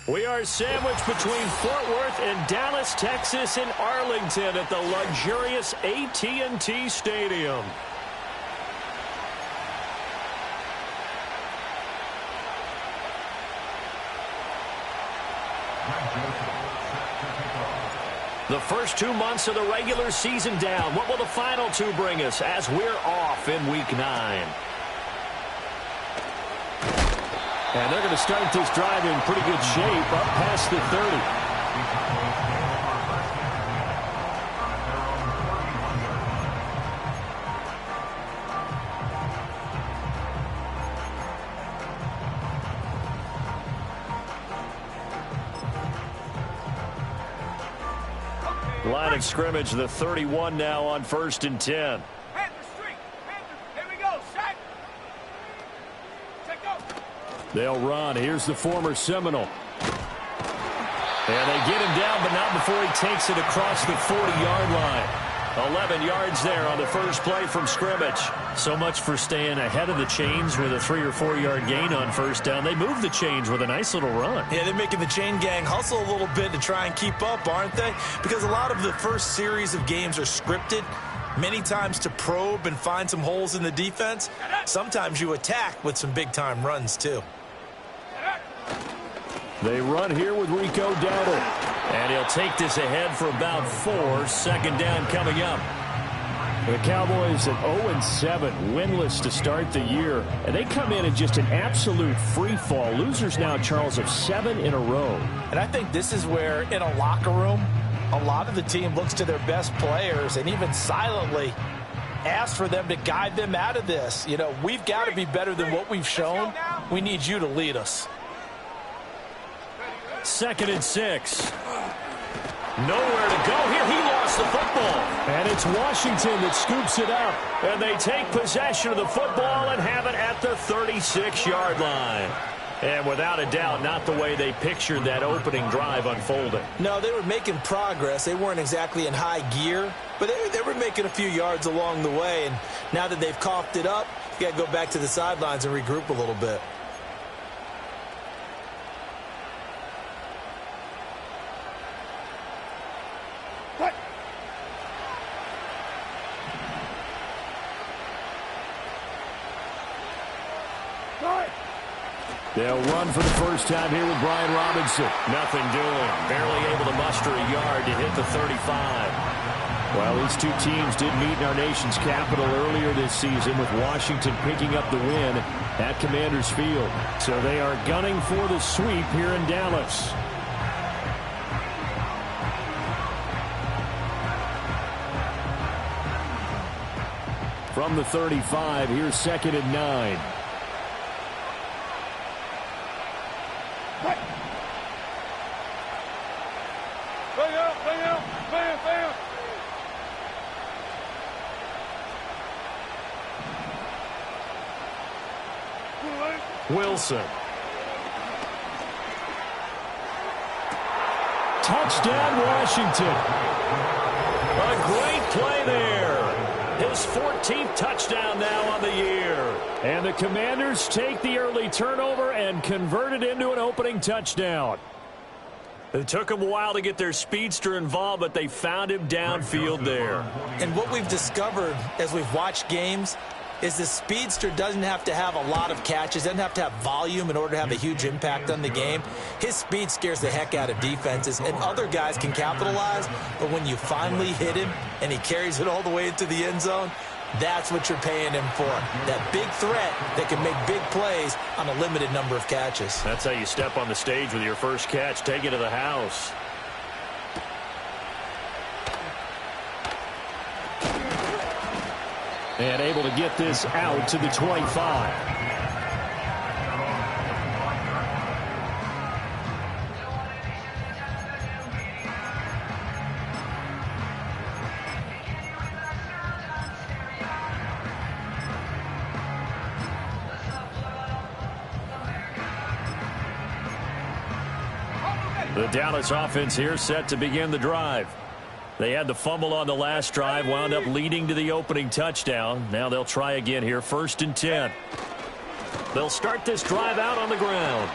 We are sandwiched between Fort Worth and Dallas, Texas, and Arlington at the luxurious AT&T Stadium. The first 2 months of the regular season down. What will the final two bring us as we're off in Week 9? And they're going to start this drive in pretty good shape, up past the 30. Line of scrimmage, the 31 now on 1st and 10. They'll run. Here's the former Seminole. And they get him down, but not before he takes it across the 40-yard line. 11 yards there on the first play from scrimmage. So much for staying ahead of the chains with a 3 or 4 yard gain on first down. They move the chains with a nice little run. Yeah, they're making the chain gang hustle a little bit to try and keep up, aren't they? Because a lot of the first series of games are scripted, many times to probe and find some holes in the defense. Sometimes you attack with some big-time runs, too. They run here with Rico Dowdle. And he'll take this ahead for about 4. 2nd down coming up. The Cowboys at 0-7, winless to start the year. And they come in just an absolute free fall. Losers now, Charles, of 7 in a row. And I think this is where, in a locker room, a lot of the team looks to their best players and even silently asks for them to guide them out of this. You know, we've got to be better than what we've shown. We need you to lead us. 2nd and 6. Nowhere to go here. He lost the football. And it's Washington that scoops it up. And they take possession of the football and have it at the 36-yard line. And without a doubt, not the way they pictured that opening drive unfolding. No, they were making progress. They weren't exactly in high gear, but they were making a few yards along the way. And now that they've coughed it up, you got to go back to the sidelines and regroup a little bit. They'll run for the first time here with Brian Robinson. Nothing doing. Barely able to muster a yard to hit the 35. Well, these two teams did meet in our nation's capital earlier this season with Washington picking up the win at Commanders Field. So they are gunning for the sweep here in Dallas. From the 35, here's 2nd and 9. Wilson. Touchdown, Washington. A great play there. His 14th touchdown now on the year. And the Commanders take the early turnover and convert it into an opening touchdown. It took them a while to get their speedster involved, but they found him downfield there. And what we've discovered as we've watched games is the speedster doesn't have to have a lot of catches, doesn't have to have volume in order to have a huge impact on the game. His speed scares the heck out of defenses, and other guys can capitalize, but when you finally hit him and he carries it all the way into the end zone, that's what you're paying him for. That big threat that can make big plays on a limited number of catches. That's how you step on the stage with your first catch. Take it to the house. And able to get this out to the 25. The Dallas offense here set to begin the drive. They had the fumble on the last drive, wound up leading to the opening touchdown. Now they'll try again here, 1st and 10. They'll start this drive out on the ground.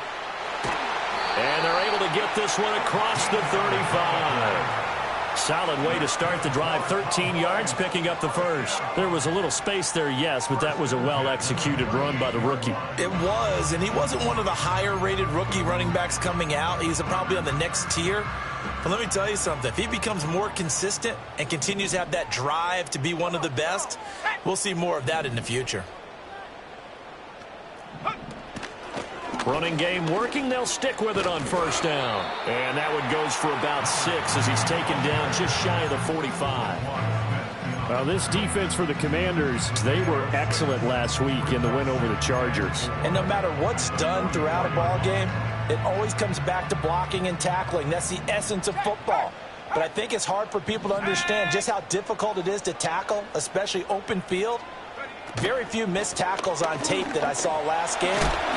And they're able to get this one across the 35. Solid way to start the drive. 13 yards, picking up the first. There was a little space there, yes, but that was a well-executed run by the rookie. It was, and he wasn't one of the higher-rated rookie running backs coming out. He's probably on the next tier. But let me tell you something. If he becomes more consistent and continues to have that drive to be one of the best, we'll see more of that in the future. Running game working. They'll stick with it on first down. And that one goes for about 6 as he's taken down just shy of the 45. Well, this defense for the Commanders, they were excellent last week in the win over the Chargers. And no matter what's done throughout a ball game, it always comes back to blocking and tackling. That's the essence of football. But I think it's hard for people to understand just how difficult it is to tackle, especially open field. Very few missed tackles on tape that I saw last game.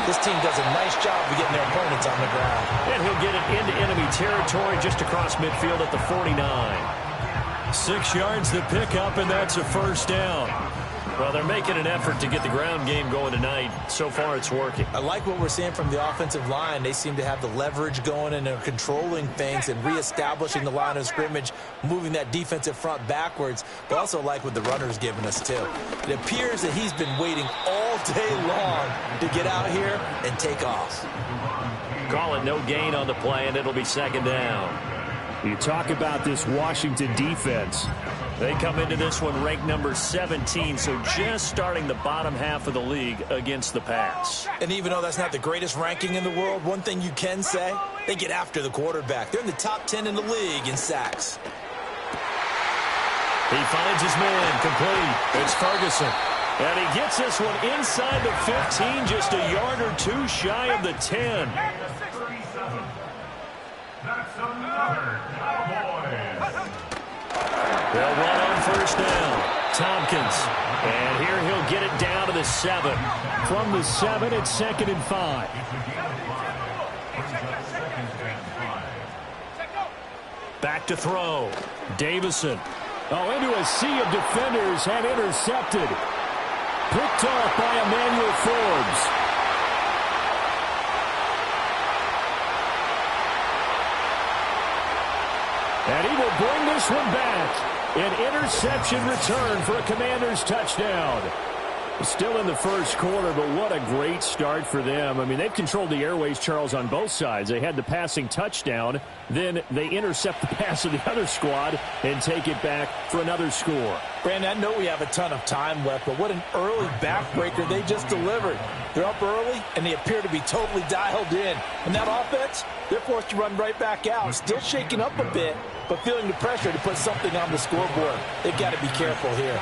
This team does a nice job of getting their opponents on the ground. And he'll get it into enemy territory just across midfield at the 49. 6 yards to pick up, and that's a first down. Well, they're making an effort to get the ground game going tonight. So far, it's working. I like what we're seeing from the offensive line. They seem to have the leverage going, and they're controlling things and reestablishing the line of scrimmage, moving that defensive front backwards. But also like what the runner's giving us, too. It appears that he's been waiting all day long to get out here and take off. Call it no gain on the play, and it'll be second down. You talk about this Washington defense. They come into this one ranked number 17, so just starting the bottom half of the league against the pass. And even though that's not the greatest ranking in the world, one thing you can say, they get after the quarterback. They're in the top 10 in the league in sacks. He finds his man complete. It's Ferguson. And he gets this one inside the 15, just a yard or two shy of the 10. That's another Cowboys. They'll run on first down. Tompkins. And here he'll get it down to the 7. From the 7, it's 2nd and 5. Back to throw. Davison. Oh, into a sea of defenders and intercepted. Picked off by Emmanuel Forbes. And he will bring this one back. An interception return for a Commanders touchdown. Still in the first quarter, but what a great start for them. I mean, they've controlled the airways, Charles, on both sides. They had the passing touchdown. Then they intercept the pass of the other squad and take it back for another score. Brandon, I know we have a ton of time left, but what an early backbreaker they just delivered. They're up early, and they appear to be totally dialed in. And that offense, they're forced to run right back out. Still shaking up a bit, but feeling the pressure to put something on the scoreboard. They've got to be careful here.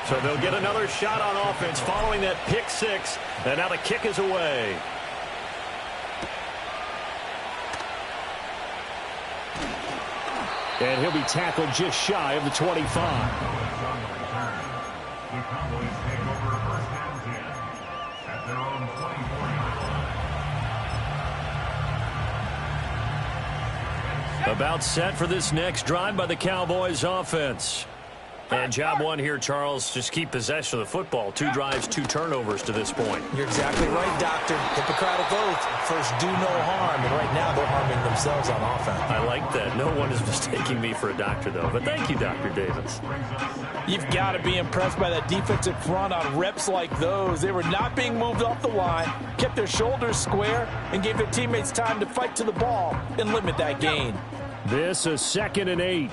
So they'll get another shot on offense following that pick 6. And now the kick is away. And he'll be tackled just shy of the 25. About set for this next drive by the Cowboys offense. And job one here, Charles, just keep possession of the football. 2 drives, 2 turnovers to this point. You're exactly right, Doctor. Hippocratic oath. First, do no harm. And right now, they're harming themselves on offense. I like that. No one is mistaking me for a doctor, though. But thank you, Dr. Davis. You've got to be impressed by that defensive front on reps like those. They were not being moved off the line, kept their shoulders square, and gave their teammates time to fight to the ball and limit that gain. This is 2nd and 8.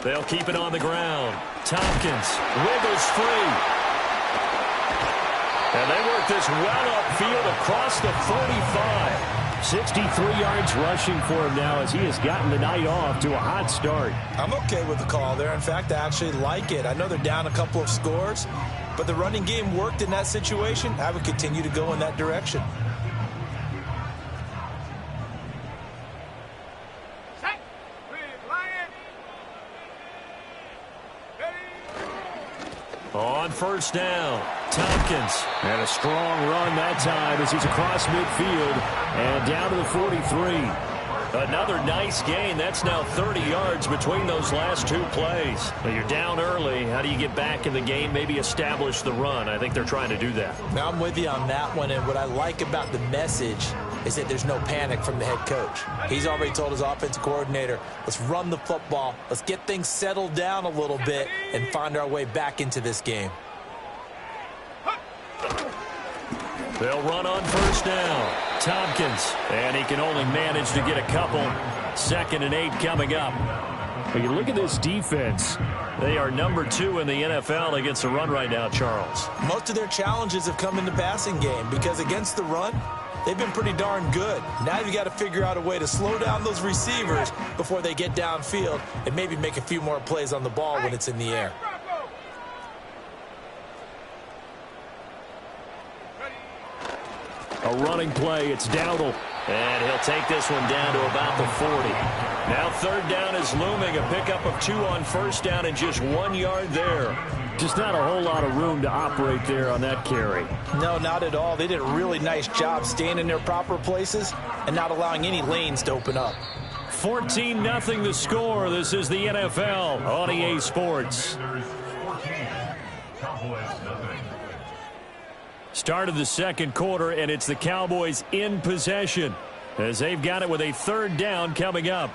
They'll keep it on the ground. Tompkins wiggles free. And they work this well upfield across the 45. 63 yards rushing for him now as he has gotten the night off to a hot start. I'm okay with the call there. In fact, I actually like it. I know they're down a couple of scores, but the running game worked in that situation. I would continue to go in that direction. On first down, Tompkins. And a strong run that time as he's across midfield and down to the 43. Another nice gain. That's now 30 yards between those last two plays. Well, you're down early. How do you get back in the game, maybe establish the run? I think they're trying to do that. Now, I'm with you on that one, and what I like about the message is that there's no panic from the head coach. He's already told his offensive coordinator, let's run the football, let's get things settled down a little bit and find our way back into this game. They'll run on first down. Tompkins, and he can only manage to get a couple. 2nd and 8 coming up. When you look at this defense, they are number 2 in the NFL against the run right now, Charles. Most of their challenges have come in the passing game because against the run, they've been pretty darn good. Now you've got to figure out a way to slow down those receivers before they get downfield and maybe make a few more plays on the ball when it's in the air. a running play. It's Dowdle. And he'll take this one down to about the 40. Now 3rd down is looming. A pickup of 2 on first down and just 1 yard there. Just not a whole lot of room to operate there on that carry. No, not at all. They did a really nice job staying in their proper places and not allowing any lanes to open up. 14-0 the score. This is the NFL on EA Sports. Start of the 2nd quarter, and it's the Cowboys in possession as they've got it with a 3rd down coming up.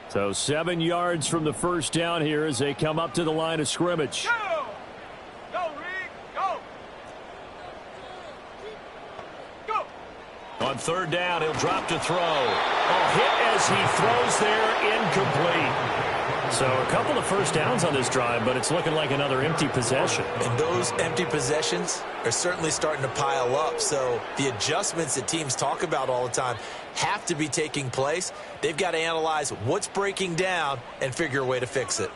So 7 yards from the first down here as they come up to the line of scrimmage. Go! Go, Reed! Go! Go! On 3rd down, he'll drop to throw. A hit as he throws there, incomplete. So a couple of first downs on this drive, but it's looking like another empty possession. And those empty possessions are certainly starting to pile up. So the adjustments that teams talk about all the time have to be taking place. They've got to analyze what's breaking down and figure a way to fix it.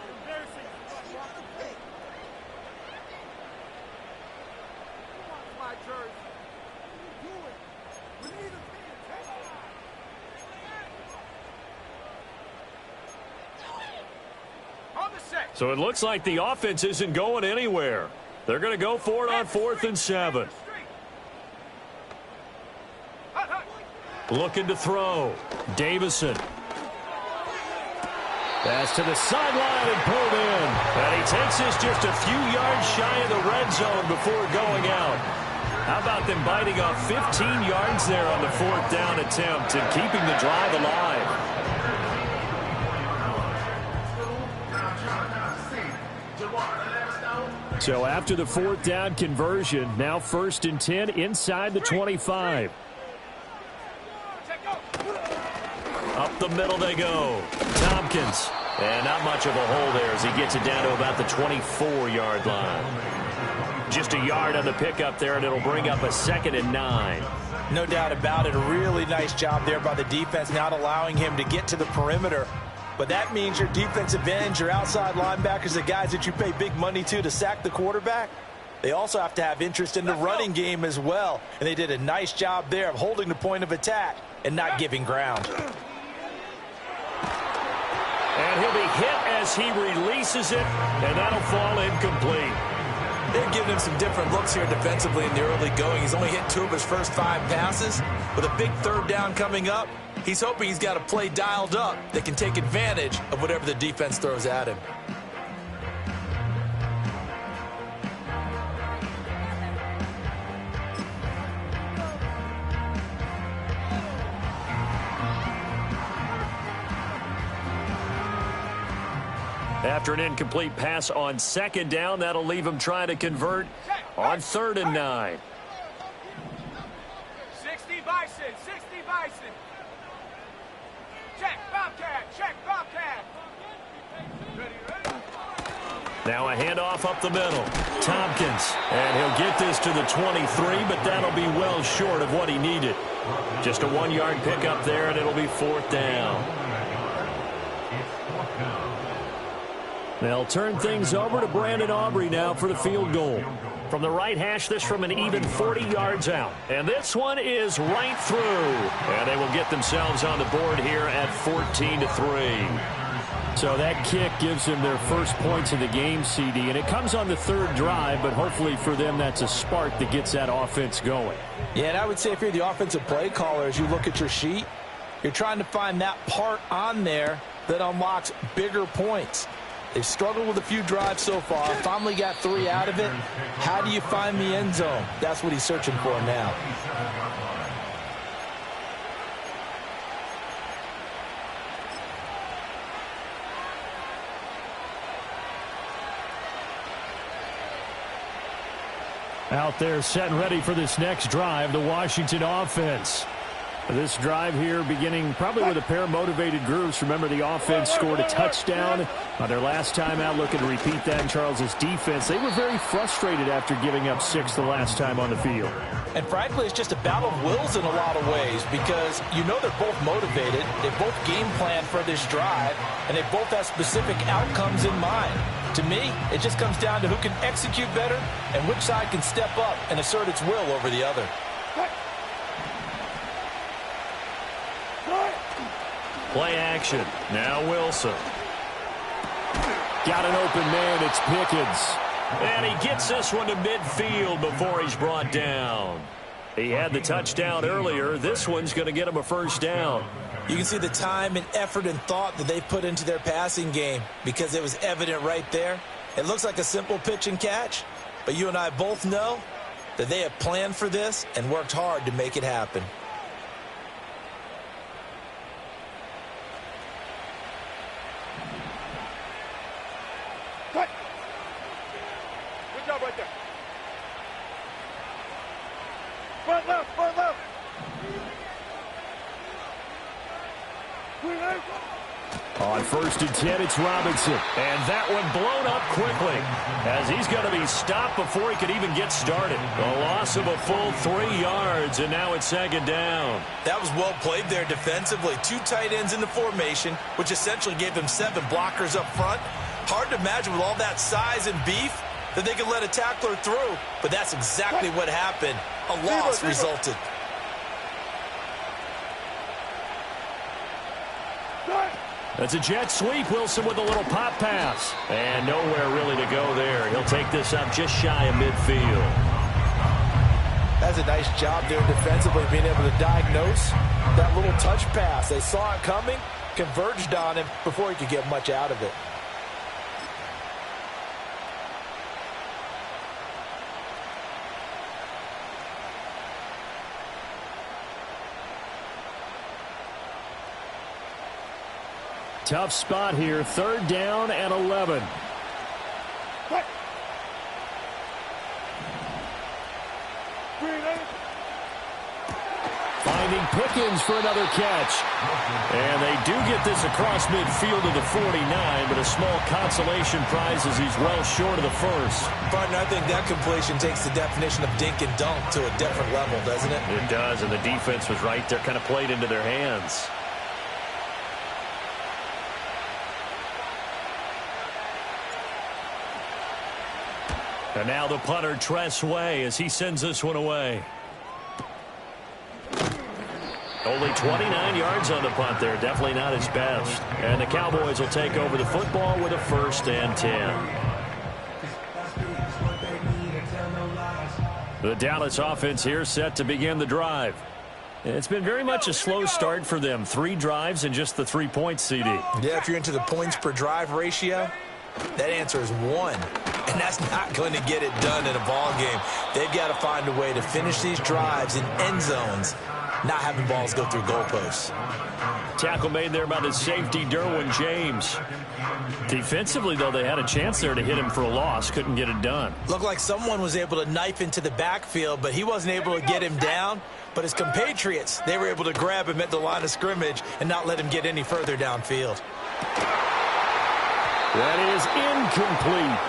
So it looks like the offense isn't going anywhere. They're going to go for it on 4th and 7. Looking to throw. Davison. Pass to the sideline and pulled in. And he takes this just a few yards shy of the red zone before going out. How about them biting off 15 yards there on the 4th down attempt and keeping the drive alive? So after the 4th down conversion, now 1st and 10 inside the 25. Up the middle they go. Tompkins. And not much of a hole there as he gets it down to about the 24-yard line. Just a yard on the pickup there, and it'll bring up a 2nd and 9. No doubt about it. A really nice job there by the defense, not allowing him to get to the perimeter. But that means your defensive ends, your outside linebackers, the guys that you pay big money to sack the quarterback, they also have to have interest in the running game as well. And they did a nice job there of holding the point of attack and not giving ground. And he'll be hit as he releases it, and that'll fall incomplete. They're giving him some different looks here defensively in the early going. He's only hit 2 of his first 5 passes. With a big 3rd down coming up, he's hoping he's got a play dialed up that can take advantage of whatever the defense throws at him. After an incomplete pass on 2nd down, that'll leave him trying to convert on 3rd and 9. 60 Bison, 60 Bison. Check, Bobcat, check, Bobcat. Now a handoff up the middle. Tompkins, and he'll get this to the 23, but that'll be well short of what he needed. Just a 1-yard pickup there, and it'll be 4th down. They'll turn things over to Brandon Aubrey now for the field goal. From the right hash, this from an even 40 yards out. And this one is right through. And they will get themselves on the board here at 14-3. So that kick gives them their first points of the game, CD, and it comes on the third drive, but hopefully for them that's a spark that gets that offense going. Yeah, and I would say if you're the offensive play caller, as you look at your sheet, you're trying to find that part on there that unlocks bigger points. They've struggled with a few drives so far, finally got 3 out of it. How do you find the end zone? That's what he's searching for now. Out there set and ready for this next drive, the Washington offense. This drive here beginning probably with a pair of motivated groups. Remember, the offense scored a touchdown on their last time out, looking to repeat that in Charles' defense. They were very frustrated after giving up 6 the last time on the field. And frankly, it's just a battle of wills in a lot of ways because you know they're both motivated. They both game plan for this drive, and they both have specific outcomes in mind. To me, it just comes down to who can execute better and which side can step up and assert its will over the other. Play action. Now Wilson. Got an open man. It's Pickens. And he gets this one to midfield before he's brought down. He had the touchdown earlier. This one's going to get him a first down. You can see the time and effort and thought that they put into their passing game because it was evident right there. It looks like a simple pitch and catch, but you and I both know that they have planned for this and worked hard to make it happen. Good job right there. Front left, front left. On 1st and 10, it's Robinson. And that one blown up quickly as he's going to be stopped before he could even get started. A loss of a full 3 yards, and now it's 2nd down. That was well played there defensively. 2 tight ends in the formation, which essentially gave them 7 blockers up front. Hard to imagine with all that size and beef that they could let a tackler through, but that's exactly what happened. A loss resulted. That's a jet sweep. Wilson with a little pop pass. And nowhere really to go there. He'll take this up just shy of midfield. That's a nice job there defensively, being able to diagnose that little touch pass. They saw it coming, converged on him before he could get much out of it. Tough spot here. 3rd down and 11. Finding Pickens for another catch. And they do get this across midfield to the 49, but a small consolation prize as he's well short of the first. Partner, I think that completion takes the definition of dink and dunk to a different level, doesn't it? It does, and the defense was right there, kind of played into their hands. And now the punter, Tress Way, as he sends this one away. Only 29 yards on the punt there. Definitely not his best. And the Cowboys will take over the football with a 1st and 10. The Dallas offense here set to begin the drive. It's been very much a slow start for them. 3 drives and just the 3 points, CD. Yeah, if you're into the points per drive ratio, that answer is 1. And that's not going to get it done in a ball game. They've got to find a way to finish these drives in end zones, not having balls go through goalposts. Tackle made there by the safety, Derwin James. Defensively, though, they had a chance there to hit him for a loss. Couldn't get it done. Looked like someone was able to knife into the backfield, but he wasn't able to get him down. But his compatriots, they were able to grab him at the line of scrimmage and not let him get any further downfield. That is incomplete.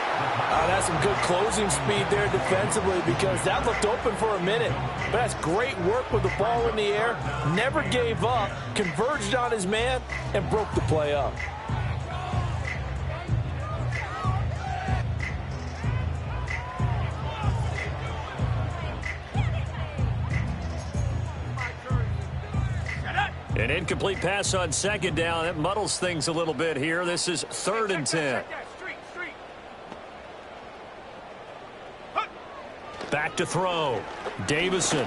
That's some good closing speed there defensively because that looked open for a minute. But that's great work with the ball in the air. Never gave up, converged on his man, and broke the play up. An incomplete pass on second down. That muddles things a little bit here. This is 3rd and 10. Back to throw. Davison.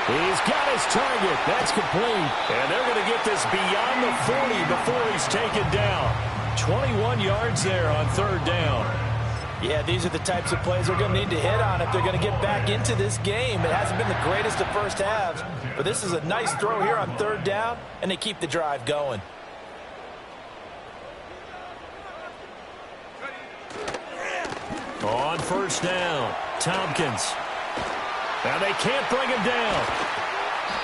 He's got his target. That's complete. And they're going to get this beyond the 40 before he's taken down. 21 yards there on 3rd down. Yeah, these are the types of plays they're going to need to hit on if they're going to get back into this game. It hasn't been the greatest of first halves, but this is a nice throw here on 3rd down, and they keep the drive going. On 1st down, Tompkins. Now they can't bring him down.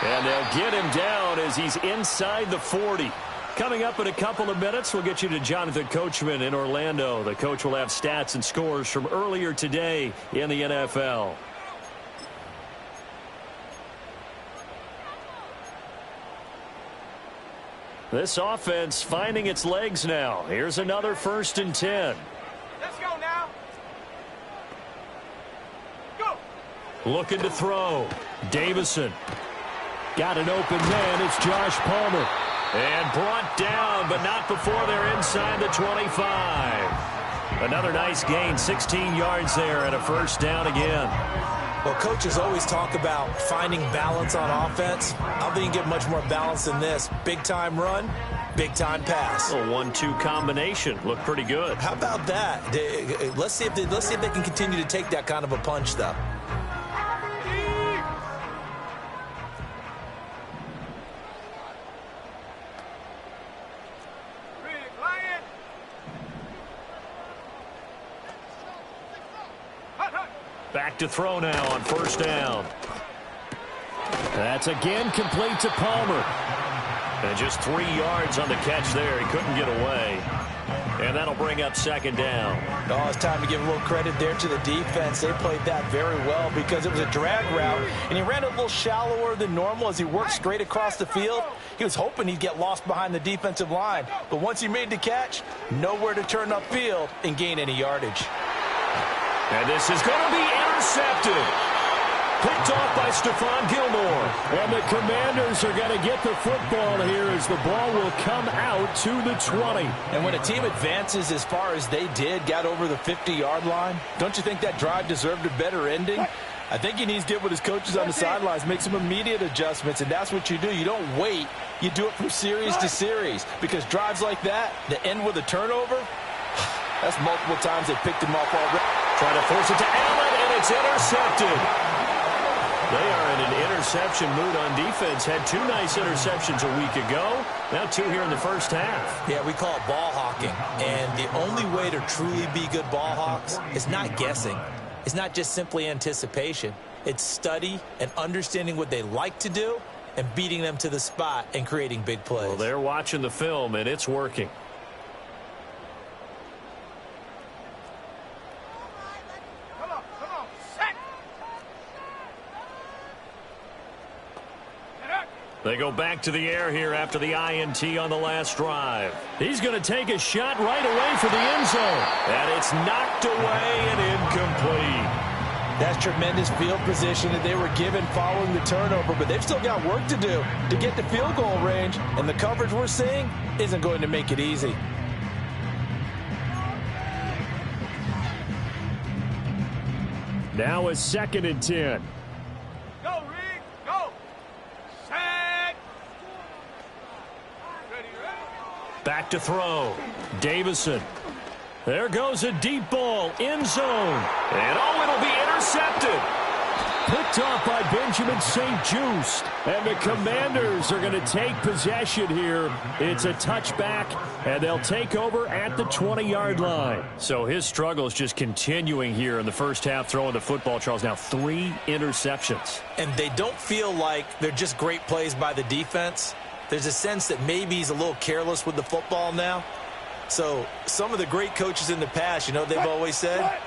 And they'll get him down as he's inside the 40. Coming up in a couple of minutes, we'll get you to Jonathan Coachman in Orlando. The coach will have stats and scores from earlier today in the NFL. This offense finding its legs now. Here's another 1st and 10. Let's go now. Go. Looking to throw. Davison. Got an open man. It's Josh Palmer. And brought down, but not before they're inside the 25. Another nice gain, 16 yards there, and a 1st down again. Well, coaches always talk about finding balance on offense. I don't think you can get much more balance than this. Big-time run, big-time pass. A 1-2 combination. Looked pretty good. How about that? Let's see if they can continue to take that kind of a punch, though. Back to throw now on 1st down. That's again complete to Palmer. And just 3 yards on the catch there. He couldn't get away. And that'll bring up 2nd down. Oh, it's time to give a little credit there to the defense. They played that very well because it was a drag route, and he ran a little shallower than normal as he worked straight across the field. He was hoping he'd get lost behind the defensive line. But once he made the catch, nowhere to turn upfield and gain any yardage. And this is going to be intercepted. Picked off by Stephon Gilmore. And the Commanders are going to get the football here as the ball will come out to the 20. And when a team advances as far as they did, got over the 50-yard line, don't you think that drive deserved a better ending? I think he needs to get with his coaches on the sidelines, make some immediate adjustments, and that's what you do. You don't wait. You do it from series to series because drives like that end with a turnover, that's multiple times they picked him off already. Trying to force it to Allen, and it's intercepted. They are in an interception mood on defense. Had 2 nice interceptions a week ago. Now 2 here in the first half. Yeah, we call it ball hawking. And the only way to truly be good ball hawks is not guessing. It's not just simply anticipation. It's study and understanding what they like to do and beating them to the spot and creating big plays. Well, they're watching the film, and it's working. They go back to the air here after the INT on the last drive. He's going to take a shot right away for the end zone. And it's knocked away and incomplete. That's tremendous field position that they were given following the turnover, but they've still got work to do to get the field goal range, and the coverage we're seeing isn't going to make it easy. Now a 2nd and 10. Go, Reed, go. Set. Ready. Back to throw. Davison. There goes a deep ball. End zone. And it'll be intercepted. Picked off by Benjamin St-Juste. And the Commanders are going to take possession here. It's a touchback, and they'll take over at the 20-yard line. So his struggle is just continuing here in the first half, throwing the football, Charles. Now 3 interceptions. And they don't feel like they're just great plays by the defense. There's a sense that maybe he's a little careless with the football now. So some of the great coaches in the past, you know, they've always said,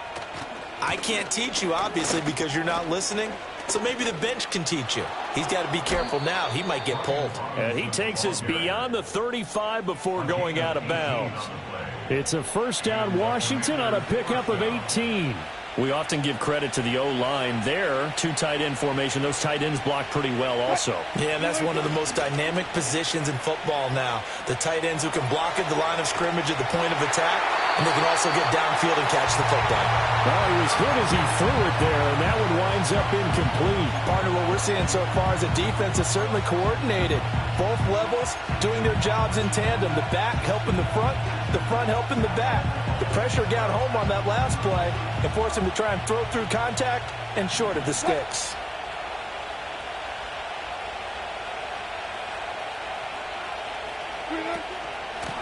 I can't teach you, obviously, because you're not listening. So maybe the bench can teach you. He's got to be careful now. He might get pulled. And he takes us beyond the 35 before going out of bounds. It's a 1st down Washington on a pickup of 18. We often give credit to the O-line. There, two tight end formation. Those tight ends block pretty well also. Yeah, and that's one of the most dynamic positions in football now. The tight ends who can block at the line of scrimmage at the point of attack, and they can also get downfield and catch the football. Well, he was hit as he threw it there, and that one winds up incomplete. Partner, what we're seeing so far is the defense is certainly coordinated. Both levels doing their jobs in tandem. The back helping the front helping the back. The pressure got home on that last play and forced him to try and throw through contact and short of the sticks.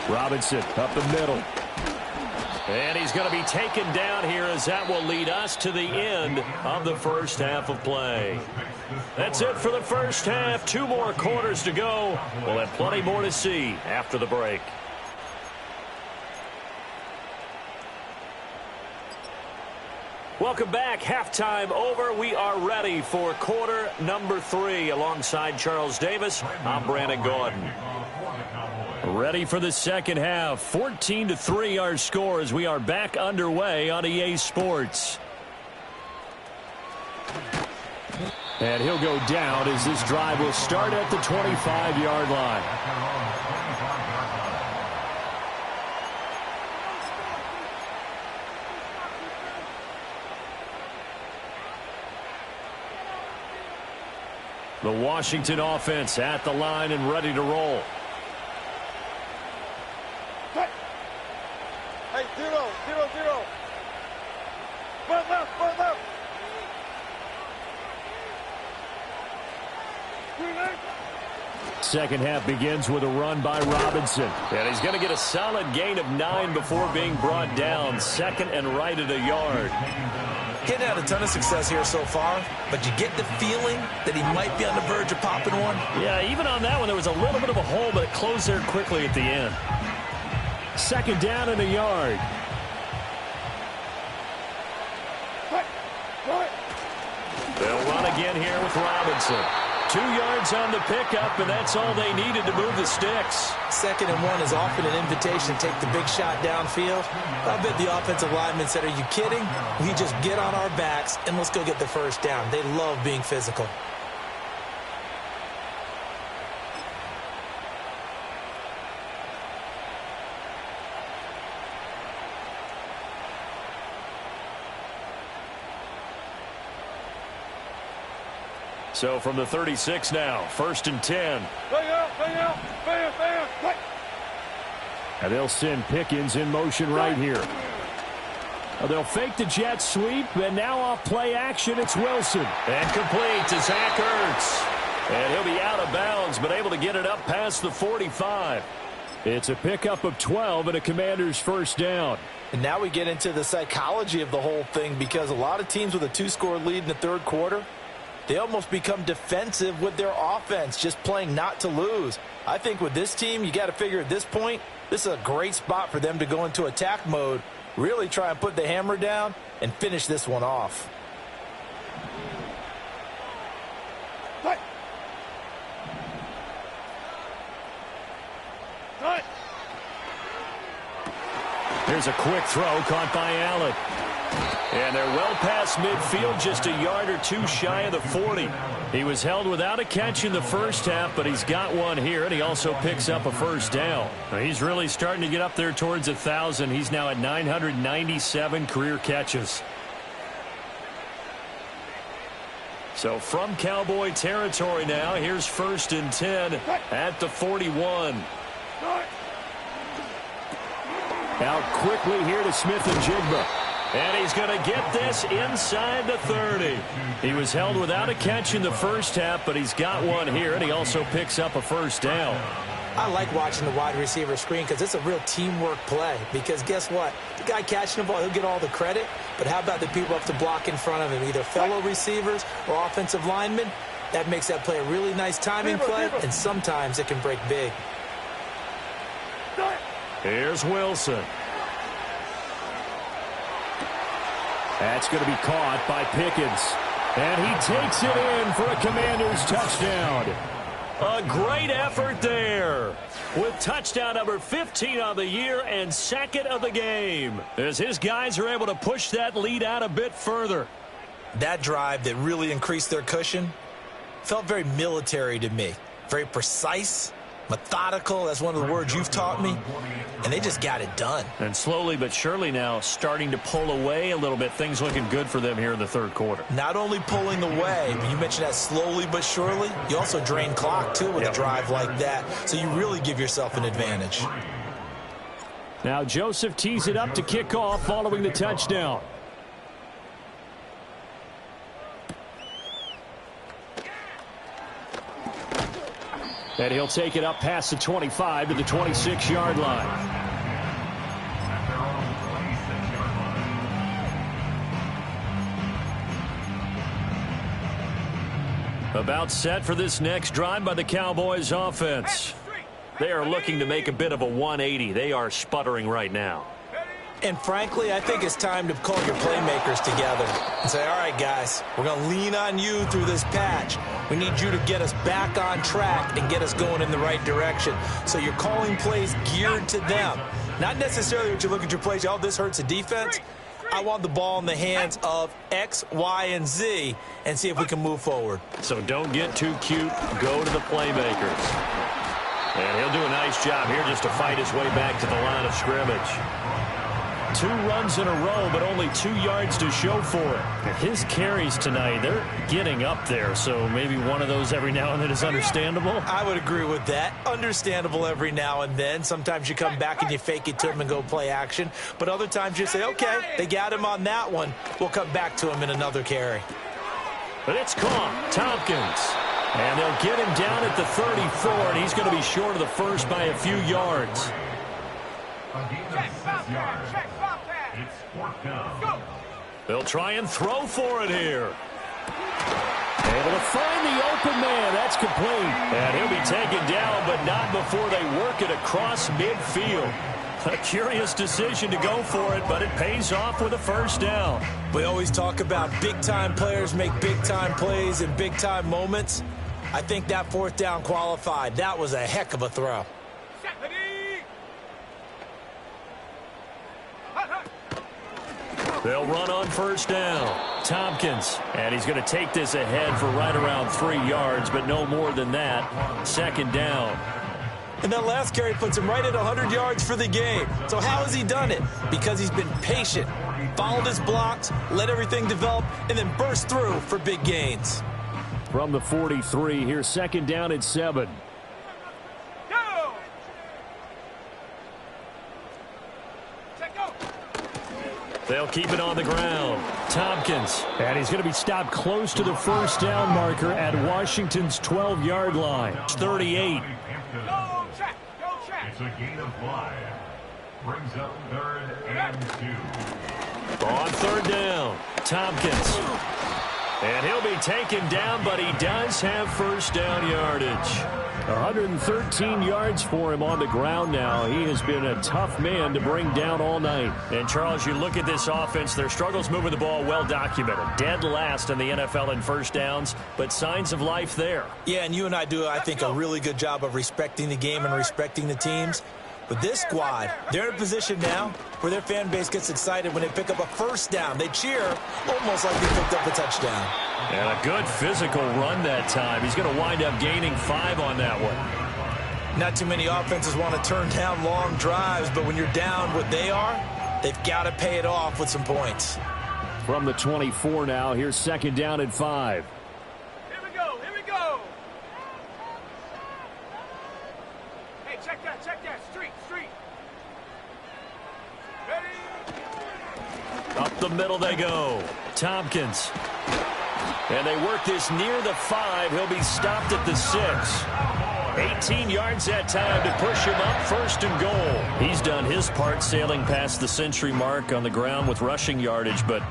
Robinson up the middle. And he's going to be taken down here as that will lead us to the end of the first half of play. That's it for the first half. 2 more quarters to go. We'll have plenty more to see after the break. Welcome back. Halftime over. We are ready for quarter number 3. Alongside Charles Davis, I'm Brandon Gordon. Ready for the second half. 14-3 our score as we are back underway on EA Sports. And he'll go down as this drive will start at the 25-yard line. The Washington offense at the line and ready to roll. Hey, 0-0-0. Front left, front left. Second half begins with a run by Robinson. And he's going to get a solid gain of 9 before being brought down. Second and right at a yard. Getting had a ton of success here so far, but you get the feeling that he might be on the verge of popping one. Yeah, even on that one, there was a little bit of a hole, but it closed there quickly at the end. Second down and a yard. They'll run again here with Robinson. 2 yards on the pickup, and that's all they needed to move the sticks. 2nd and 1 is often an invitation to take the big shot downfield. I bet the offensive lineman said, are you kidding? We just get on our backs and let's go get the first down. They love being physical. So from the 36 now, 1st and 10. Bang out, bam. And they'll send Pickens in motion right here. They'll fake the jet sweep, and now off play action, it's Wilson. And complete to Zach Ertz. And he'll be out of bounds, but able to get it up past the 45. It's a pickup of 12 and a Commander's first down. And now we get into the psychology of the whole thing, because a lot of teams with a 2-score lead in the 3rd quarter, they almost become defensive with their offense, just playing not to lose. I think with this team, you got to figure at this point, this is a great spot for them to go into attack mode, really try and put the hammer down and finish this one off. Here's a quick throw caught by Allen. And they're well past midfield, just a yard or 2 shy of the 40. He was held without a catch in the first half, but he's got one here, and he also picks up a first down. Now, he's really starting to get up there towards 1,000. He's now at 997 career catches. So from Cowboy territory now, here's 1st and 10 at the 41. Out quickly here to Smith and Jigba. And he's going to get this inside the 30. He was held without a catch in the first half, but he's got one here, and he also picks up a first down. I like watching the wide receiver screen because it's a real teamwork play. Because guess what? The guy catching the ball, he'll get all the credit. But how about the people up to block in front of him, either fellow receivers or offensive linemen? That makes that play a really nice timing play, and sometimes it can break big. Here's Wilson. That's going to be caught by Pickens. And he takes it in for a Commander's touchdown. A great effort there with touchdown number 15 on the year and second of the game as his guys are able to push that lead out a bit further. That drive that really increased their cushion felt very military to me. Very precise, methodical. That's one of the words you've taught me. And they just got it done. And slowly but surely now starting to pull away a little bit. Things looking good for them here in the third quarter. Not only pulling away, but you mentioned that slowly but surely. You also drain clock, too, with a drive like that. So you really give yourself an advantage. Now Joseph tees it up to kick off following the touchdown. And he'll take it up past the 25 to the 26-yard line. About set for this next drive by the Cowboys offense. They are looking to make a bit of a 180. They are sputtering right now. And frankly, I think it's time to call your playmakers together and say, all right, guys, we're going to lean on you through this patch. We need you to get us back on track and get us going in the right direction. So you're calling plays geared to them. Not necessarily what you look at your plays, oh, this hurts the defense. I want the ball in the hands of X, Y, and Z and see if we can move forward. So don't get too cute. Go to the playmakers. And he'll do a nice job here just to fight his way back to the line of scrimmage. 2 runs in a row, but only 2 yards to show for it. His carries tonight, they're getting up there, so maybe one of those every now and then is understandable. I would agree with that. Understandable every now and then. Sometimes you come back and you fake it to him and go play action. But other times you say, okay, they got him on that one. We'll come back to him in another carry. But it's caught. Tompkins. And they'll get him down at the 34, and he's going to be short of the first by a few yards. They'll try and throw for it here. Able to find the open man. That's complete. And he'll be taken down, but not before they work it across midfield. A curious decision to go for it, but it pays off with a first down. We always talk about big-time players make big-time plays in big-time moments. I think that fourth down qualified. That was a heck of a throw. They'll run on first down. Tompkins. And he's going to take this ahead for right around 3 yards, but no more than that. Second down. And that last carry puts him right at 100 yards for the game. So how has he done it? Because he's been patient, followed his blocks, let everything develop, and then burst through for big gains. From the 43, here's second down at 7. They'll keep it on the ground. Tompkins. And he's going to be stopped close to the first down marker at Washington's 12-yard line. 38. Go check. It's a gain of 5. Brings up 3rd and 2. On third down, Tompkins. And he'll be taken down, but he does have first down yardage. 113 yards for him on the ground now. He has been a tough man to bring down all night. And, Charles, you look at this offense, their struggles moving the ball well documented. Dead last in the NFL in first downs, but signs of life there. Yeah, and you and I do, I think, a really good job of respecting the game and respecting the teams. But this squad, they're in a position now where their fan base gets excited when they pick up a first down. They cheer almost like they picked up a touchdown. And a good physical run that time. He's going to wind up gaining 5 on that one. Not too many offenses want to turn down long drives, but when you're down what they are, they've got to pay it off with some points. From the 24 now, here's second down at 5. Here we go. Hey, check that. Street. Ready? Up the middle they go. Tompkins. And they work this near the 5. He'll be stopped at the 6. 18 yards that time to push him up, first and goal. He's done his part sailing past the century mark on the ground with rushing yardage, but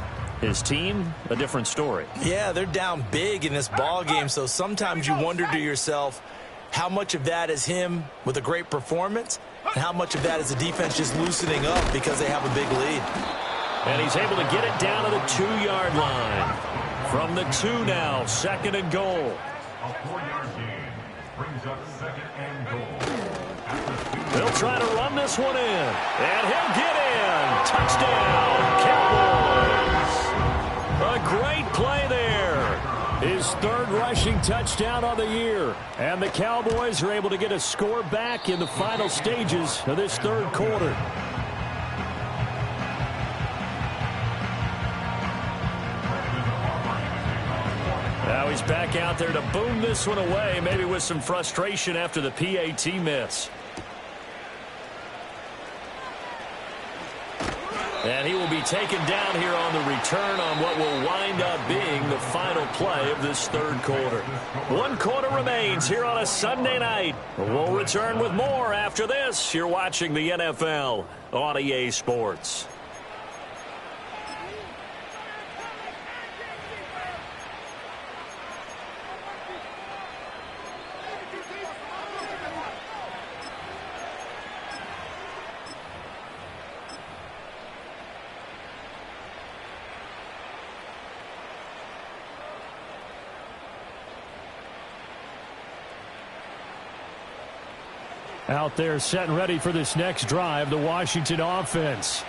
his team, a different story. Yeah, they're down big in this ball game, so sometimes you wonder to yourself how much of that is him with a great performance and how much of that is the defense just loosening up because they have a big lead. And he's able to get it down to the 2-yard line. From the 2 now, second and goal. A 4-yard gain brings brings up 2nd and goal. They'll try to run this one in, and he'll get in. Touchdown, Cowboys. A great play there. His 3rd rushing touchdown of the year. And the Cowboys are able to get a score back in the final stages of this 3rd quarter. Now he's back out there to boom this one away, maybe with some frustration after the PAT miss. And he will be taken down here on the return on what will wind up being the final play of this 3rd quarter. 1 quarter remains here on a Sunday night. We'll return with more after this. You're watching the NFL on EA Sports. Out there set and ready for this next drive, the Washington offense.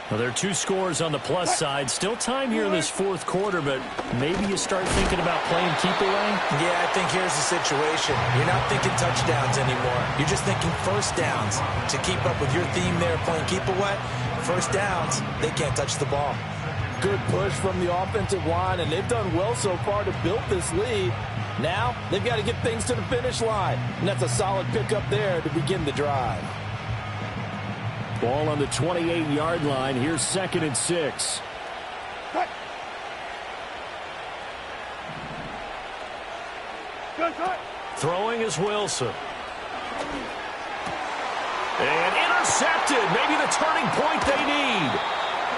Well, there are 2 scores on the plus side. Still time here in this 4th quarter, but maybe you start thinking about playing keep away? Yeah, I think here's the situation. You're not thinking touchdowns anymore. You're just thinking first downs. To keep up with your theme there, playing keep away, first downs, they can't touch the ball. Good push from the offensive line, and they've done well so far to build this lead. Now, they've got to get things to the finish line, and that's a solid pickup there to begin the drive. Ball on the 28-yard line. Here's 2nd and 6. Throwing is Wilson. And intercepted. Maybe the turning point they need.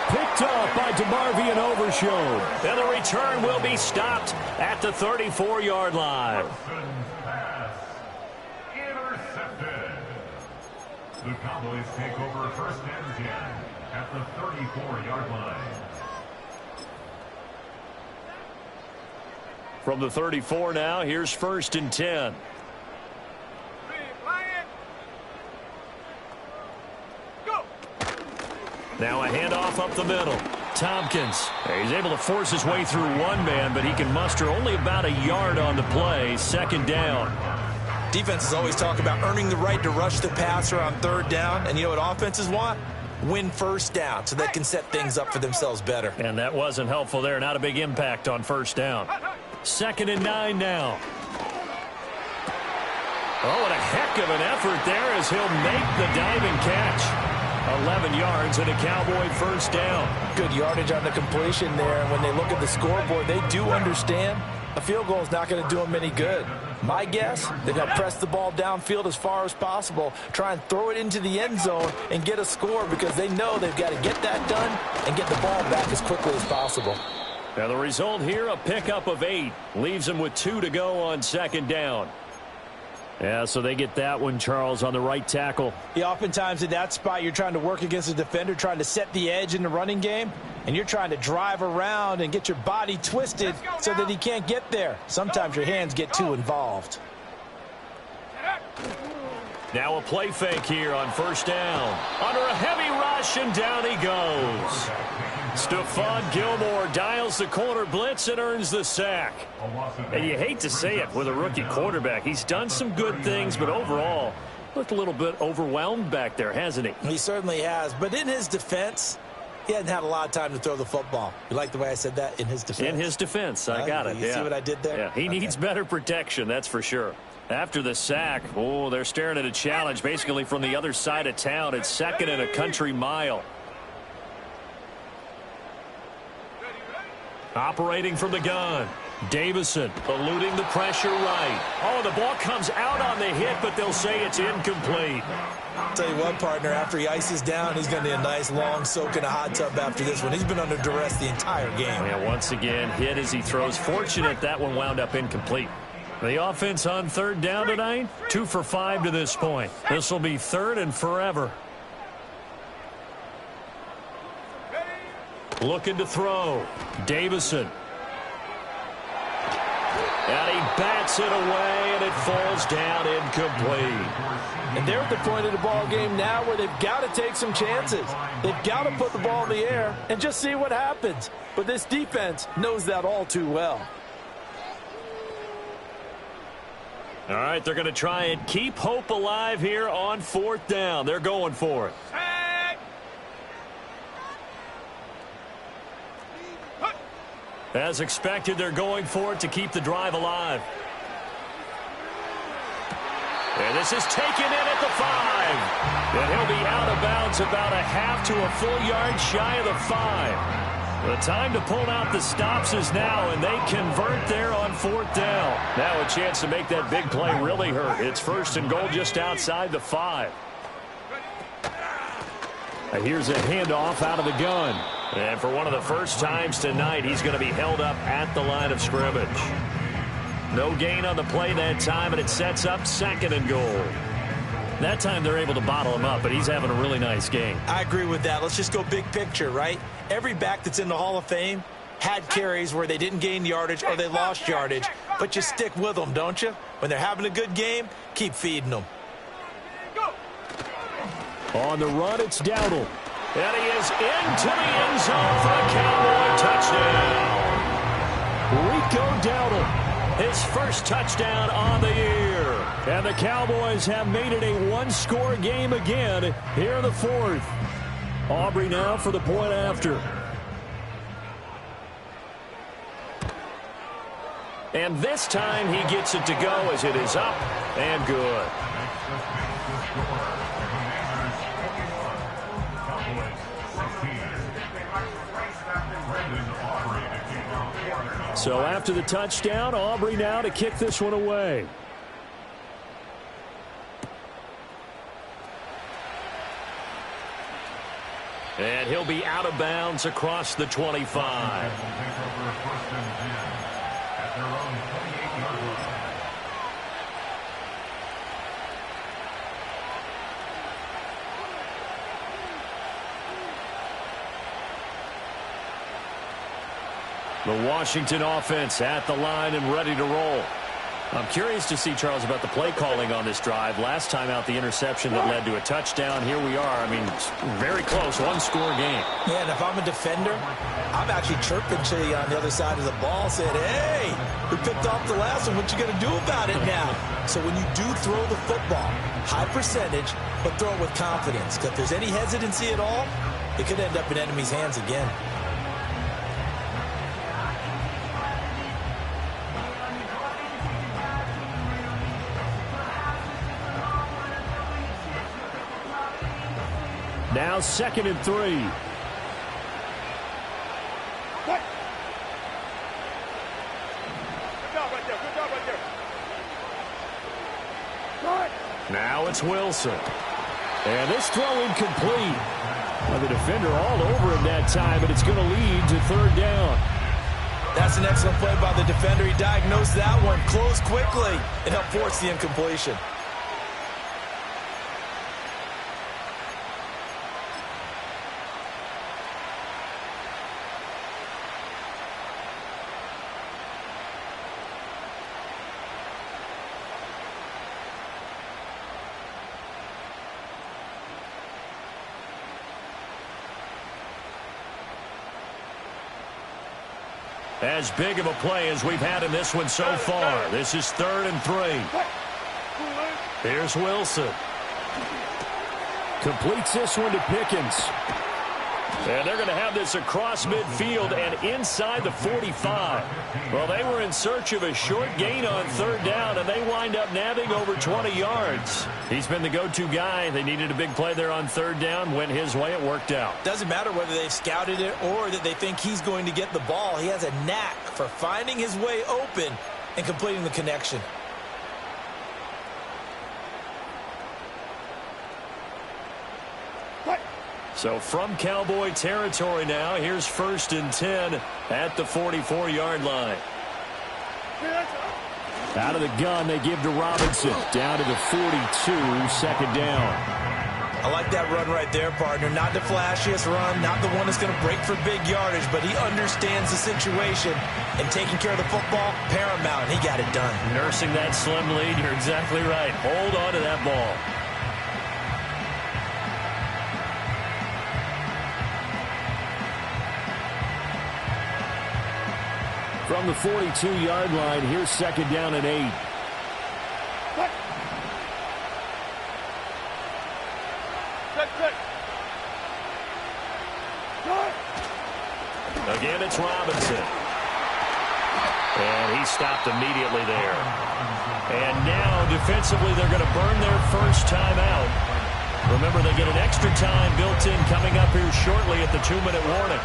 Picked up by DeMarvion Overshown. And the return will be stopped at the 34-yard line. Pass intercepted. The Cowboys take over 1st and 10 at the 34-yard line. From the 34 now, here's 1st and 10. Now a handoff up the middle. Tompkins. He's able to force his way through 1 man, but he can muster only about a yard on the play. 2nd down. Defenses always talk about earning the right to rush the passer on 3rd down. And you know what offenses want? Win 1st down so they can set things up for themselves better. And that wasn't helpful there. Not a big impact on 1st down. 2nd and 9 now. Oh, and a heck of an effort there as he'll make the diving catch. 11 yards and a Cowboy 1st down. Good yardage on the completion there. And when they look at the scoreboard, they do understand a field goal is not going to do them any good. My guess, they're going to press the ball downfield as far as possible, try and throw it into the end zone and get a score because they know they've got to get that done and get the ball back as quickly as possible. Now the result here, a pickup of 8. Leaves them with 2 to go on 2nd down. Yeah, so they get that one, Charles, on the right tackle. Yeah, oftentimes in that spot, you're trying to work against a defender, trying to set the edge in the running game, and you're trying to drive around and get your body twisted so that he can't get there. Sometimes your hands get too involved. Now a play fake here on 1st down. Under a heavy rush, and down he goes. Stephon Gilmore dials the corner blitz and earns the sack. And you hate to say it with a rookie quarterback. He's done some good things, but overall, looked a little bit overwhelmed back there, hasn't he? He certainly has. But in his defense, he hasn't had a lot of time to throw the football. You like the way I said that? In his defense? In his defense. I got it. You see what I did there? Yeah, he needs better protection, that's for sure. After the sack, oh, they're staring at a challenge basically from the other side of town. It's 2nd and a country mile. Operating from the gun. Davison eluding the pressure right. Oh, the ball comes out on the hit, but they'll say it's incomplete. I'll tell you what, partner, after he ices down, he's going to need a nice long soak in a hot tub after this one. He's been under duress the entire game. Yeah, once again, hit as he throws. Fortunate that one wound up incomplete. The offense on 3rd down tonight, 2 for 5 to this point. This will be 3rd and forever. Looking to throw. Davison. And he bats it away, and it falls down incomplete. And they're at the point of the ball game now where they've got to take some chances. They've got to put the ball in the air and just see what happens. But this defense knows that all too well. All right, they're going to try and keep hope alive here on 4th down. They're going for it. As expected, they're going for it to keep the drive alive. And this is taken in at the 5. And he'll be out of bounds about a half to a full yard shy of the 5. The time to pull out the stops is now, and they convert there on 4th down. Now a chance to make that big play really hurt. It's 1st and goal just outside the 5. And here's a handoff out of the gun. And for one of the first times tonight, he's going to be held up at the line of scrimmage. No gain on the play that time, and it sets up 2nd and goal. That time they're able to bottle him up, but he's having a really nice game. I agree with that. Let's just go big picture, right? Every back that's in the Hall of Fame had carries where they didn't gain yardage or they lost yardage, but you stick with them, don't you? When they're having a good game, keep feeding them. On the run, it's Dowdle. And he is into the end zone for a Cowboy touchdown. Rico Dowdle. His first touchdown on the year. And the Cowboys have made it a one-score game again here in the 4th. Aubrey now for the point after. And this time he gets it to go as it is up and good. So after the touchdown, Aubrey now to kick this one away. And he'll be out of bounds across the 25. The Washington offense at the line and ready to roll. I'm curious to see, Charles, about the play calling on this drive. Last time out, the interception that led to a touchdown. Here we are. I mean, very close, one-score game. Yeah, and if I'm a defender, I'm actually chirping to you on the other side of the ball, saying, hey, we picked off the last one. What you going to do about it now? So when you do throw the football, high percentage, but throw it with confidence. Because if there's any hesitancy at all, it could end up in enemy's hands again. Now 2nd and 3. What? Good job right there. Good job right there. Now it's Wilson. And this throw incomplete. Well, the defender all over him that time, but it's going to lead to 3rd down. That's an excellent play by the defender. He diagnosed that one, closed quickly, and helped force the incompletion. As big of a play as we've had in this one so far. This is 3rd and 3. Here's Wilson. Completes this one to Pickens. And they're going to have this across midfield and inside the 45. Well, they were in search of a short gain on 3rd down, and they wind up nabbing over 20 yards. He's been the go-to guy. They needed a big play there on 3rd down. Went his way. It worked out. Doesn't matter whether they've scouted it or that they think he's going to get the ball. He has a knack for finding his way open and completing the connection. So from Cowboy territory now, here's 1st and 10 at the 44-yard line. Out of the gun, they give to Robinson. Down to the 42, 2nd down. I like that run right there, partner. Not the flashiest run, not the one that's going to break for big yardage, but he understands the situation, and taking care of the football, paramount. He got it done. Nursing that slim lead, you're exactly right. Hold on to that ball. From the 42-yard line, here's 2nd down and 8. Again, it's Robinson. And he stopped immediately there. And now, defensively, they're going to burn their first time out. Remember, they get an extra time built in coming up here shortly at the 2-minute warning.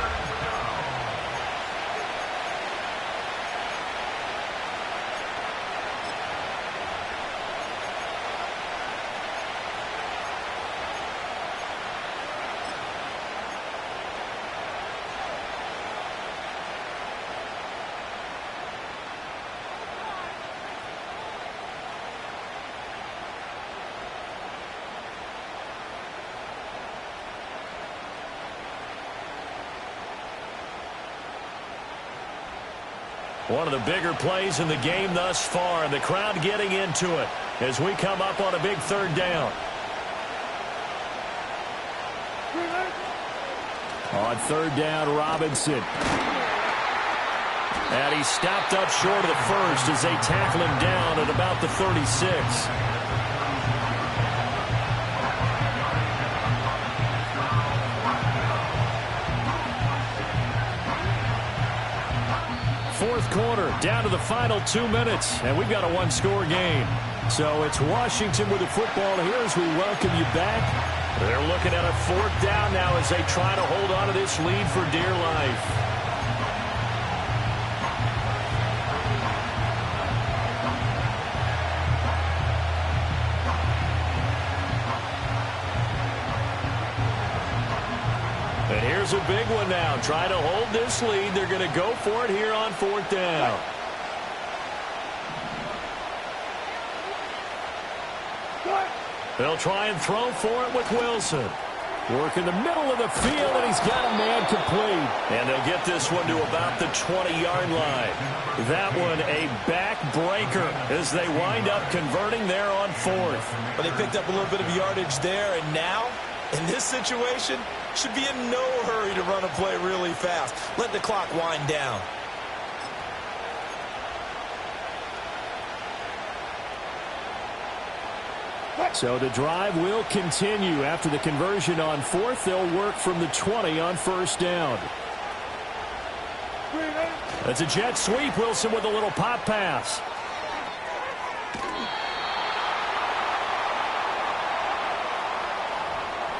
One of the bigger plays in the game thus far, and the crowd getting into it as we come up on a big 3rd down. On 3rd down, Robinson. And he stopped up short of the first as they tackle him down at about the 36. Fourth quarter, down to the final 2 minutes, and we've got a one-score game. So it's Washington with the football here as we welcome you back. They're looking at a 4th down now as they try to hold on to this lead for dear life. And here's a big one now. Try to hold this lead. They're going to go for it here on 4th down. They'll try and throw for it with Wilson. Work in the middle of the field, and he's got a man complete. And they'll get this one to about the 20-yard line. That one a backbreaker as they wind up converting there on 4th. But they picked up a little bit of yardage there, and now, in this situation, should be in no hurry to run a play really fast. Let the clock wind down. So the drive will continue. After the conversion on 4th, they'll work from the 20 on 1st down. That's a jet sweep. Wilson with a little pop pass.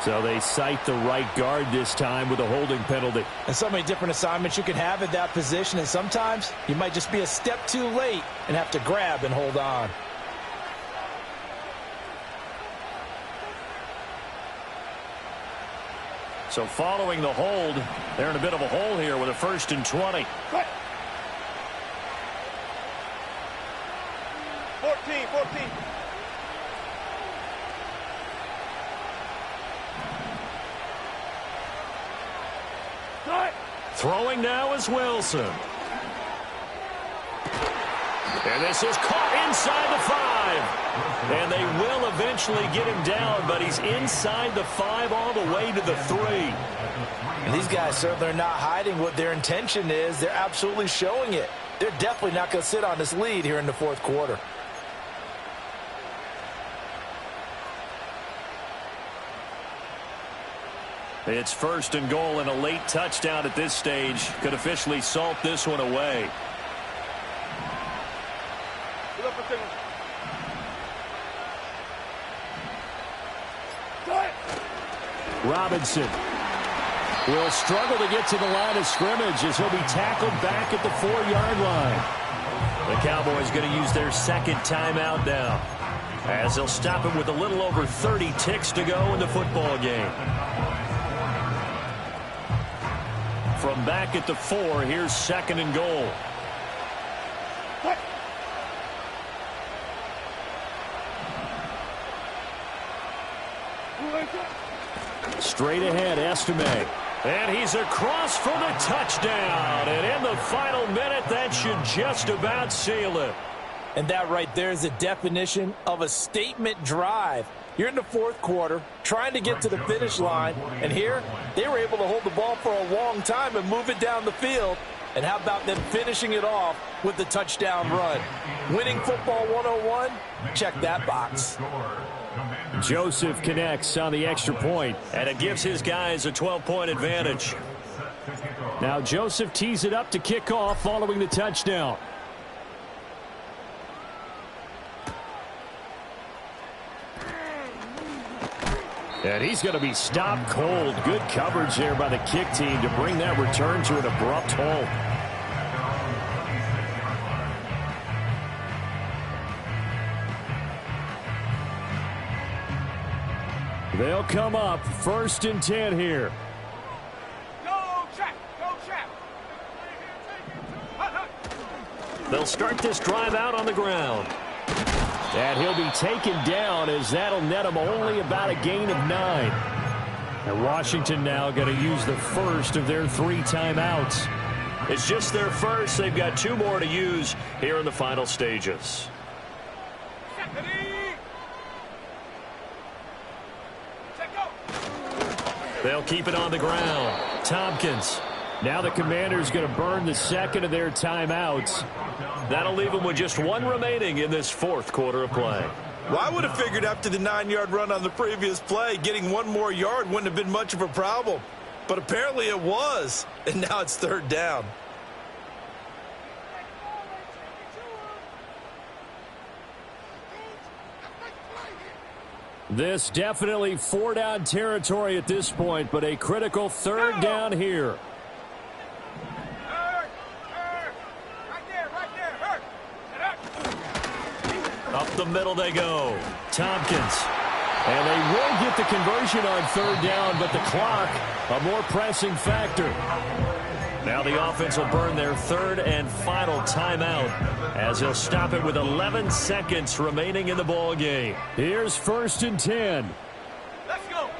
So they cite the right guard this time with a holding penalty. And so many different assignments you can have at that position, and sometimes you might just be a step too late and have to grab and hold on. So following the hold, they're in a bit of a hole here with a 1st and 20. 14. Throwing now is Wilson. And this is caught inside the 5. And they will eventually get him down, but he's inside the 5 all the way to the 3. And these guys certainly are not hiding what their intention is. They're absolutely showing it. They're definitely not going to sit on this lead here in the 4th quarter. It's 1st and goal, and a late touchdown at this stage could officially salt this one away. Robinson will struggle to get to the line of scrimmage as he'll be tackled back at the 4-yard line. The Cowboys going to use their 2nd timeout now, as they'll stop him with a little over 30 ticks to go in the football game. From back at the 4, here's 2nd and goal. straight ahead, Estime. And he's across for the touchdown. And in the final minute, that should just about seal it. And that right there is the definition of a statement drive. You're in the fourth quarter, trying to get to the finish line, and here they were able to hold the ball for a long time and move it down the field. And how about them finishing it off with the touchdown run? Winning football 101? Check that box. Joseph connects on the extra point. And it gives his guys a 12-point advantage. Now Joseph tees it up to kick off following the touchdown. And he's going to be stopped cold. Good coverage there by the kick team to bring that return to an abrupt halt. They'll come up 1st and 10 here. Go check. Go check. They'll start this drive out on the ground. And he'll be taken down as that'll net him only about a gain of 9. And Washington now going to use the first of their 3 timeouts. It's just their first. They've got 2 more to use here in the final stages. They'll keep it on the ground. Tompkins. Now the Commanders going to burn the second of their timeouts. That'll leave them with just 1 remaining in this 4th quarter of play. Well, I would have figured after the 9-yard run on the previous play, getting 1 more yard wouldn't have been much of a problem. But apparently it was, and now it's 3rd down. This definitely 4-down territory at this point, but a critical 3rd down here. Up the middle they go. Tompkins. And they will get the conversion on 3rd down, but the clock, a more pressing factor. Now the offense will burn their 3rd and final timeout as they'll stop it with 11 seconds remaining in the ball game. Here's 1st and 10. Let's go.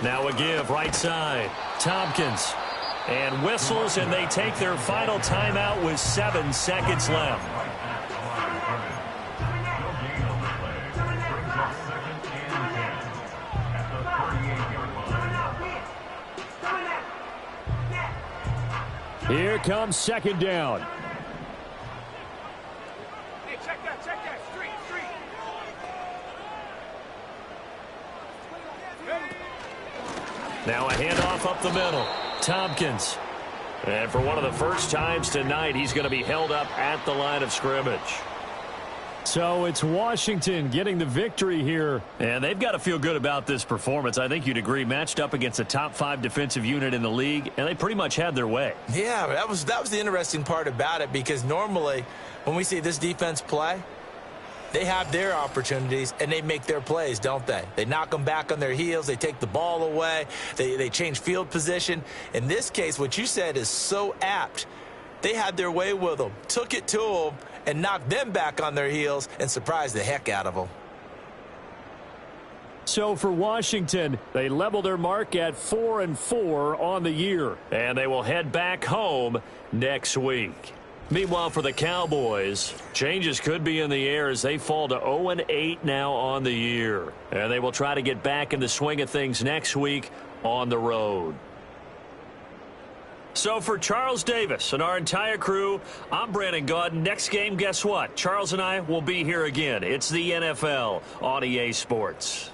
Now a give right side. Tompkins. And whistles, and they take their final timeout with 7 seconds left. Here comes 2nd down. Hey, check that. Street. Now a handoff up the middle. Tompkins. And for one of the first times tonight, he's going to be held up at the line of scrimmage. So it's Washington getting the victory here. And they've got to feel good about this performance. I think you'd agree, matched up against a top 5 defensive unit in the league, and they pretty much had their way. Yeah, that was the interesting part about it, because normally when we see this defense play, they have their opportunities and they make their plays, don't they? They knock them back on their heels. They take the ball away. They change field position. In this case, what you said is so apt. They had their way with them, took it to them, and knocked them back on their heels and surprised the heck out of them. So for Washington, they level their mark at 4-4 on the year. And they will head back home next week. Meanwhile, for the Cowboys, changes could be in the air as they fall to 0-8 now on the year. And they will try to get back in the swing of things next week on the road. So for Charles Davis and our entire crew, I'm Brandon Gaudin. Next game, guess what? Charles and I will be here again. It's the NFL on EA Sports.